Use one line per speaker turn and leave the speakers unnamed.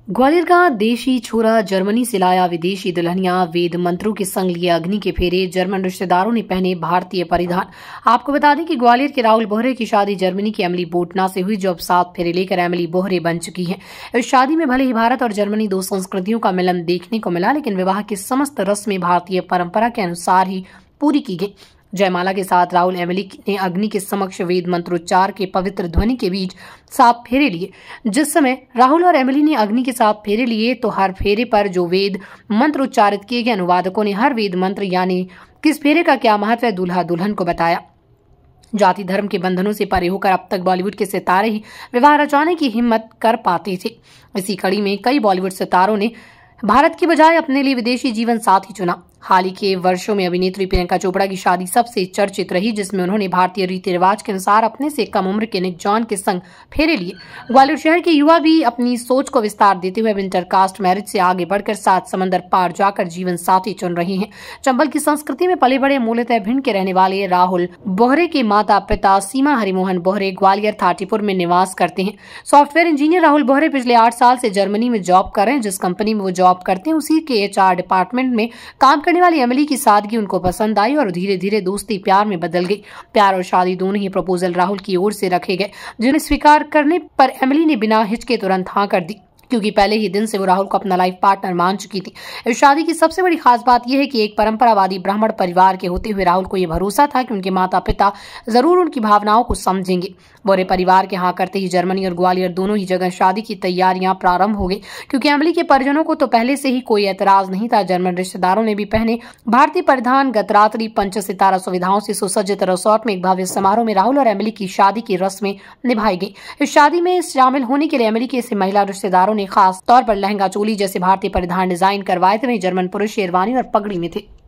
ग्वालियर का देशी छोरा जर्मनी से लाया विदेशी दुल्हनिया, वेद मंत्रों के संग लिए अग्नि के फेरे, जर्मन रिश्तेदारों ने पहने भारतीय परिधान। आपको बता दें कि ग्वालियर के राहुल बोहरे की शादी जर्मनी की एमिली बोटना से हुई, जो अब 7 फेरे लेकर एमिली बोहरे बन चुकी है। इस शादी में भले ही भारत और जर्मनी दो संस्कृतियों का मिलन देखने को मिला, लेकिन विवाह की समस्त रस्में भारतीय परंपरा के अनुसार ही पूरी की गई। जयमाला के साथ राहुल एमिली ने अग्नि के समक्ष वेद मंत्रोच्चार के पवित्र ध्वनि के बीच 7 फेरे लिए। जिस समय राहुल और एमिली ने अग्नि के 7 फेरे लिए तो हर फेरे पर जो वेद मंत्र उच्चारित किए गए, अनुवादकों ने हर वेद मंत्र यानी किस फेरे का क्या महत्व है दूल्हा दुल्हन को बताया। जाति धर्म के बंधनों से परे होकर अब तक बॉलीवुड के सितारे ही विवाह रचाने की हिम्मत कर पाते थे। इसी कड़ी में कई बॉलीवुड सितारों ने भारत की बजाय अपने लिए विदेशी जीवन साथी चुना। हाल ही के वर्षों में अभिनेत्री प्रियंका चोपड़ा की शादी सबसे चर्चित रही, जिसमें उन्होंने भारतीय रीति रिवाज के अनुसार अपने से कम उम्र के निक जॉन के संग फेरे लिए। ग्वालियर शहर के युवा भी अपनी सोच को विस्तार देते हुए इंटरकास्ट मैरिज से आगे बढ़कर 7 समंदर पार जाकर जीवन साथी चुन रहे हैं। चंबल की संस्कृति में पले बड़े मूलतः भिंड के रहने वाले राहुल बोहरे के माता पिता सीमा हरिमोहन बोहरे ग्वालियर थाटीपुर में निवास करते हैं। सॉफ्टवेयर इंजीनियर राहुल बोहरे पिछले 8 साल से जर्मनी में जॉब कर रहे हैं। जिस कंपनी में वो जॉब करते हैं उसी के HR डिपार्टमेंट में काम करने वाली एमिली की सादगी उनको पसंद आई और धीरे धीरे दोस्ती प्यार में बदल गई। प्यार और शादी दोनों ही प्रपोजल राहुल की ओर से रखे गए, जिन्हें स्वीकार करने पर एमिली ने बिना हिचके तुरंत हाँ कर दी, क्योंकि पहले ही दिन से वो राहुल को अपना लाइफ पार्टनर मान चुकी थी। इस शादी की सबसे बड़ी खास बात यह है कि एक परंपरावादी ब्राह्मण परिवार के होते हुए राहुल को यह भरोसा था कि उनके माता पिता जरूर उनकी भावनाओं को समझेंगे। बोहरे परिवार के हाँ करते ही जर्मनी और ग्वालियर दोनों ही जगह शादी की तैयारियां प्रारंभ हो गई, क्योंकि एमिली के परिजनों को तो पहले से ही कोई एतराज नहीं था। जर्मन रिश्तेदारों ने भी पहने भारतीय परिधान। गतरात्रि 5 सितारा सुविधाओं से सुसज्जित रिसोर्ट में एक भव्य समारोह में राहुल और एमिली की शादी की रस्में निभाई गई। इस शादी में शामिल होने के लिए एमिली के ऐसे महिला रिश्तेदारों ने खास तौर पर लहंगा चोली जैसे भारतीय परिधान डिजाइन करवाए थे। वहीं जर्मन पुरुष शेरवानी और पगड़ी में थे।